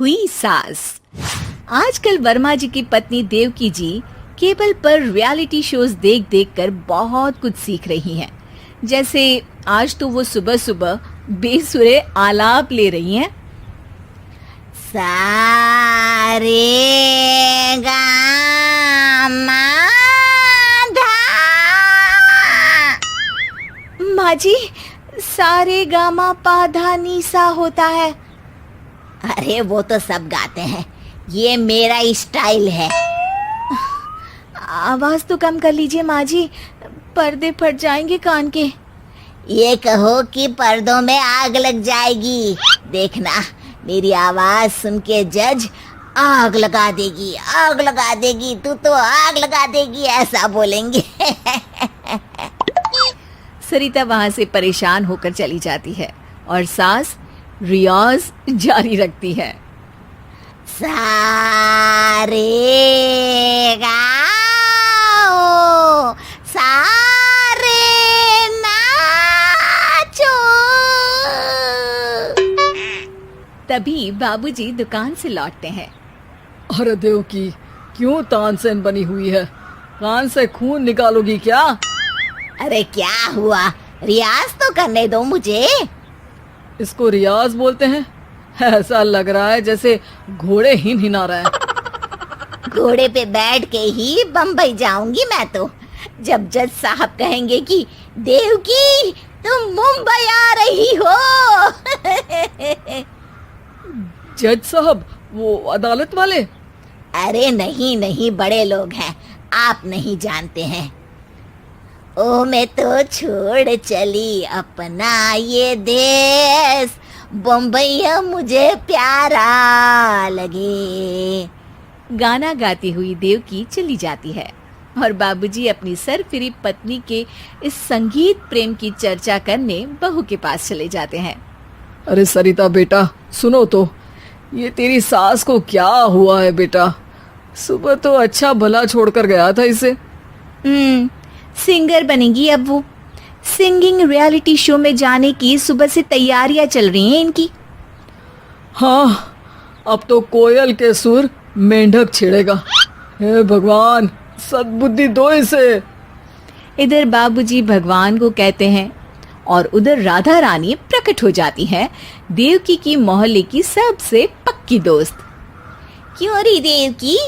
हुई सास। आजकल वर्मा जी की पत्नी देवकी जी केबल पर रियलिटी शोज देख देख कर बहुत कुछ सीख रही हैं। जैसे आज तो वो सुबह सुबह बेसुरे आलाप ले रही हैं। सा रे गा मा धा। माँ जी, सारे गामा पा धा नी सा होता है। अरे वो तो सब गाते हैं, ये मेरा स्टाइल है। आवाज तो कम कर लीजिए माँ जी, पर्दे फट जाएंगे कान के। ये कहो कि पर्दों में आग लग जाएगी। देखना, मेरी आवाज सुन के जज आग लगा देगी, आग लगा देगी, तू तो आग लगा देगी, ऐसा बोलेंगे। सरिता वहां से परेशान होकर चली जाती है और सास रियाज जारी रखती है। सा रे गा ओ, सा रे नाचो। तभी बाबूजी दुकान से लौटते हैं। अरे देवकी, क्यों तानसेन बनी हुई है? कान से खून निकालोगी क्या? अरे क्या हुआ, रियाज तो करने दो मुझे। इसको रियाज बोलते हैं? ऐसा लग रहा है जैसे घोड़े हिना रहा है। घोड़े पे बैठ के ही बम्बई जाऊंगी मैं तो, जब जज साहब कहेंगे कि देवकी तुम मुंबई आ रही हो। जज साहब, वो अदालत वाले? अरे नहीं नहीं, बड़े लोग हैं, आप नहीं जानते हैं। ओ मैं तो छोड़ चली अपना ये देश, बम्बई मुझे प्यारा लगे। गाना गाती हुई देवकी चली जाती है और बाबूजी अपनी सरफिरी पत्नी के इस संगीत प्रेम की चर्चा करने बहू के पास चले जाते हैं। अरे सरिता बेटा, सुनो तो, ये तेरी सास को क्या हुआ है बेटा? सुबह तो अच्छा भला छोड़कर गया था इसे। सिंगर बनेगी अब वो। सिंगिंग रियलिटी शो में जाने की सुबह से तैयारियां चल रही हैं इनकी। हाँ, अब तो कोयल के सुर मेंढक छेड़ेगा। हे भगवान, सद्बुद्धि दो इसे। इधर बाबूजी भगवान को कहते हैं और उधर राधा रानी प्रकट हो जाती है, देवकी की मोहल्ले की सबसे पक्की दोस्त। क्यों री देवकी,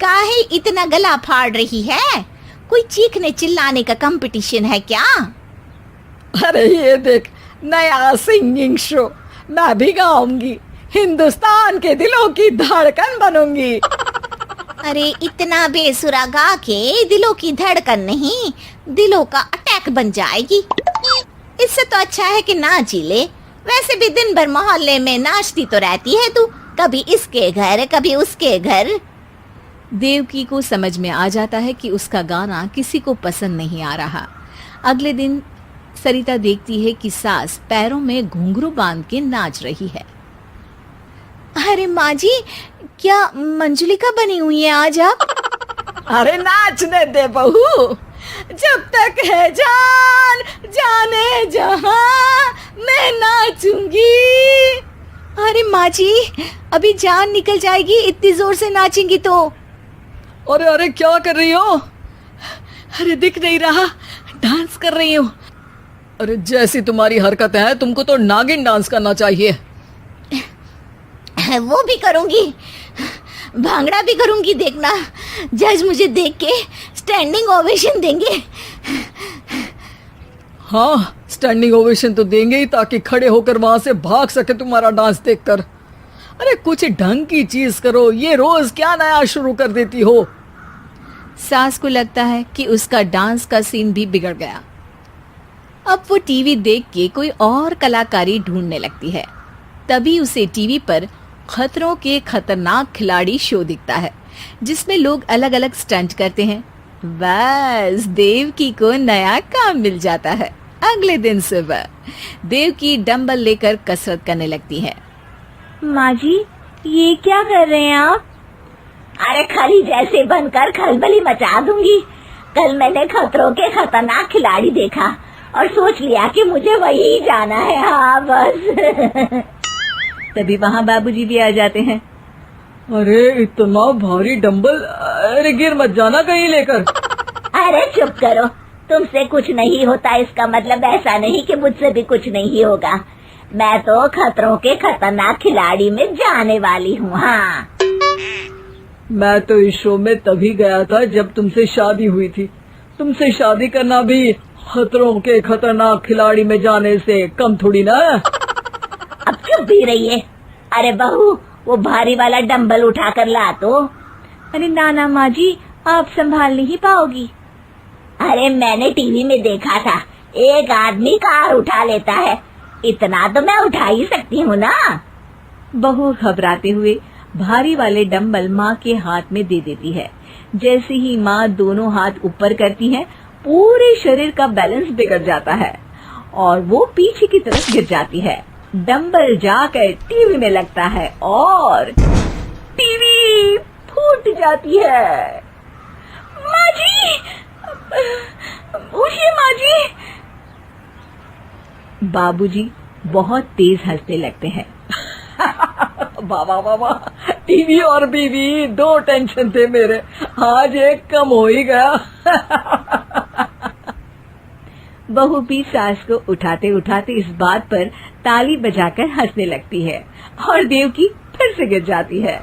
काहे इतना गला फाड़ रही है? कोई चीखने चिल्लाने का कंपटीशन है क्या? अरे ये देख, नया सिंगिंग शो, मैं भी गाऊंगी, हिंदुस्तान के दिलों की धड़कन बनूंगी। अरे इतना बेसुरा गा के दिलों की धड़कन नहीं, दिलों का अटैक बन जाएगी। इससे तो अच्छा है कि नाच ही ले। वैसे भी दिन भर मोहल्ले में नाचती तो रहती है तू, कभी इसके घर कभी उसके घर। देवकी को समझ में आ जाता है कि उसका गाना किसी को पसंद नहीं आ रहा। अगले दिन सरिता देखती है कि सास पैरों में घुंघरू बांध के नाच रही है। अरे माँ जी, क्या मंजुलिका बनी हुई है आज आप? अरे नाचने दे बहू, जब तक है जान जाने जहां मैं नाचूंगी। अरे माँ जी, अभी जान निकल जाएगी इतनी जोर से नाचेंगी तो। अरे अरे, क्या कर रही हो? अरे दिख नहीं रहा, डांस कर रही हूँ। अरे जैसी तुम्हारी हरकत है, तुमको तो नागिन डांस करना चाहिए। वो भी करूंगी, भांगड़ा भी करूंगी, देखना जज मुझे देख के स्टैंडिंग ओवेशन देंगे। हाँ, स्टैंडिंग ओवेशन तो देंगे ही, ताकि खड़े होकर वहां से भाग सके तुम्हारा डांस देखकर। अरे कुछ ढंग की चीज करो, ये रोज क्या नया शुरू कर देती हो? सास को लगता है कि उसका डांस का सीन भी बिगड़ गया। अब वो टीवी देख के कोई और कलाकारी ढूंढने लगती है। तभी उसे टीवी पर खतरों के खतरनाक खिलाड़ी शो दिखता है, जिसमें लोग अलग अलग स्टंट करते हैं। बस देवकी को नया काम मिल जाता है। अगले दिन सुबह देवकी डंबल लेकर कसरत करने लगती है। माँ जी, ये क्या कर रहे हैं आप? अरे खली जैसे बनकर खलबली मचा दूंगी। कल मैंने खतरों के खतरनाक खिलाड़ी देखा और सोच लिया कि मुझे वही जाना है। हाँ बस। तभी वहाँ बाबूजी भी आ जाते हैं। अरे इतना भारी डंबल, अरे गिर मत जाना कहीं लेकर। अरे चुप करो, तुमसे कुछ नहीं होता इसका मतलब ऐसा नहीं कि मुझसे भी कुछ नहीं होगा। मैं तो खतरों के खतरनाक खिलाड़ी में जाने वाली हूँ। हाँ, मैं तो इस शो में तभी गया था जब तुमसे शादी हुई थी। तुमसे शादी करना भी खतरों के खतरनाक खिलाड़ी में जाने से कम थोड़ी ना है। अब चुप भी रहिए। अरे बहू, वो भारी वाला डंबल उठा कर ला तो। अरे ना माँ जी, आप संभाल नहीं पाओगी। अरे मैंने टीवी में देखा था, एक आदमी कार उठा लेता है, इतना तो मैं उठा ही सकती हूँ ना। बहू घबराते हुए भारी वाले डंबल माँ के हाथ में दे देती है। जैसे ही माँ दोनों हाथ ऊपर करती है, पूरे शरीर का बैलेंस बिगड़ जाता है और वो पीछे की तरफ गिर जाती है। डंबल जाकर टीवी में लगता है और टीवी फूट जाती है। माँ जी, उठिए माँ जी। बाबूजी बहुत तेज हंसने लगते हैं। बाबा बाबा, टीवी और बीवी दो टेंशन थे मेरे, आज एक कम हो ही गया। बहू भी सास को उठाते उठाते इस बात पर ताली बजाकर हंसने लगती है और देवकी फिर से गिर जाती है।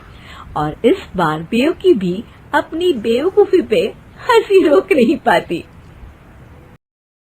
और इस बार देवकी भी अपनी बेवकूफी पे हंसी रोक नहीं पाती।